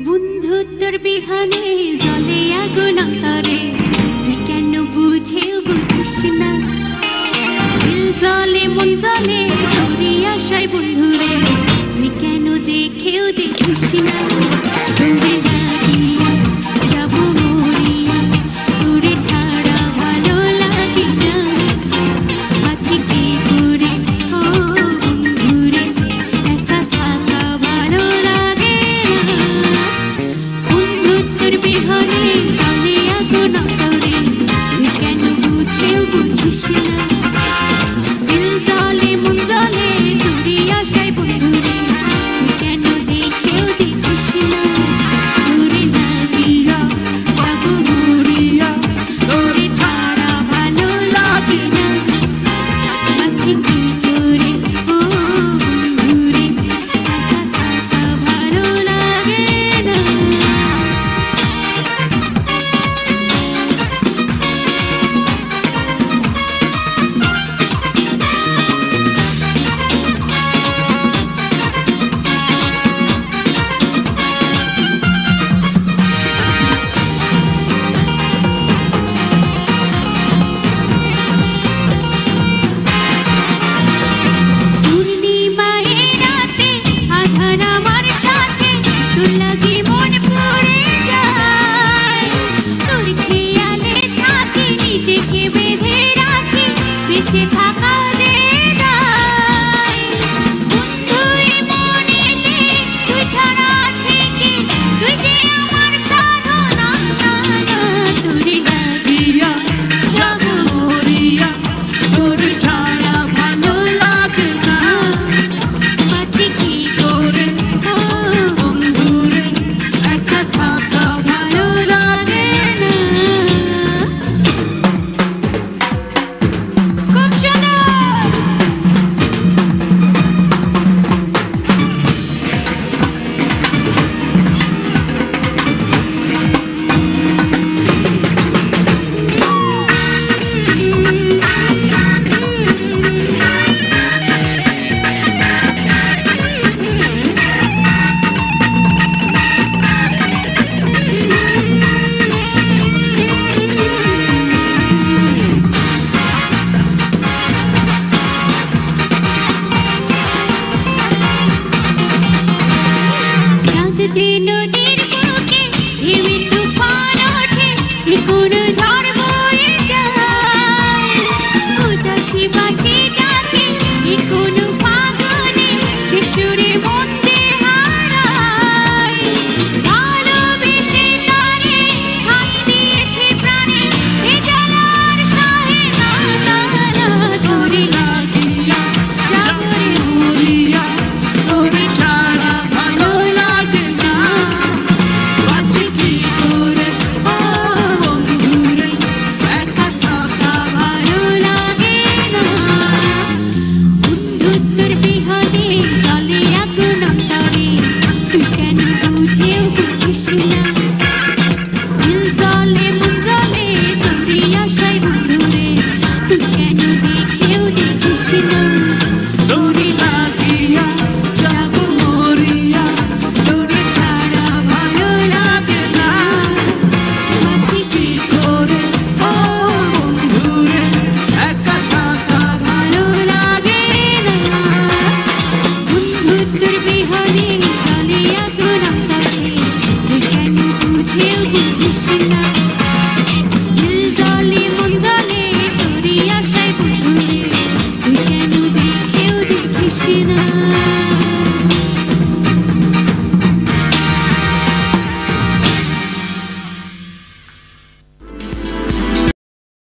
বন্ধুত্বর বিহানে জলে আগুন অন্তরে, তুই কেন বুঝেও বুঝিস না। দিল জলে মন জলে তোরই আশায় বন্ধুরে, তুই কেন দেখেও দেখিস না। তোরে লাগিয়া যাব মরিয়া, তোরে ছাড়া ভালো লাগে না। আছি কি করে ও বন্ধুরে, একা থাকা ভালো লাগে না। বন্ধুত্বের বিহানে জলে আগুন অন্তরে, তুই কেন বুঝেও বুঝিস না। দিল জলে মন জলে তোরই আশায় বন্ধুরে, তুই কেন দেখেও দেখিস না। তোরে লাগিয়া যাব মরিয়া, তোরে ছাড়া ভালো লাগে না। আছি কি করে ও বন্ধুরে, একা থাকা ভালো লাগে না। পূর্ণিমায় রাতে আধার আমার সাথে, তোর লাগি মন পড়ে যায়। তোর খেয়ালে থাকি, নিজেকে বেঁধে রাখি, বেঁচে থাকা যে যায়। বন্ধু এ মনেতে তুই ছাড়া আছে কি, তুই যে আমার সাধনা। তোরে লাগিয়া যাব মরিয়া, তোরে ছাড়া ভালো লাগে না। আছি কি করে ও বন্ধুরে, একা থাকা ভালো লাগে না। খুব সুন্দর। চাঁদ যে নদীর বুকে ঢেউয়ে তুফান ওঠে, কোন ঝড় বয়ে যায়। উদাসী বাঁশি ডাকে কোন ফাগুনে, সে সুরে মন যে হারায়। ভালোবেসে তারে ঠাঁই দিয়েছি প্রাণে, এ জ্বালার সহে না। তোরে লাগিয়া যাব মরিয়া, তোরে ছাড়া ভালো লাগে না। আছি কি করে ও বন্ধুরে, একা থাকা ভালো লাগে না। বন্ধুত্বের বিহানে জলে আগুন অন্তরে, তুই কেন বুঝেও বুঝিস না। দিল জলে মন জলে তোরই আশায় বন্ধুরে, তুই কেন দেখেও দেখিস না। তোরে লাগিয়া যাব মরিয়া, তোরে ছাড়া ভালো লাগে না। আছি কি করে ও বন্ধুরে, একা থাকা ভালো লাগে না। বন্ধুত্বের বিহানে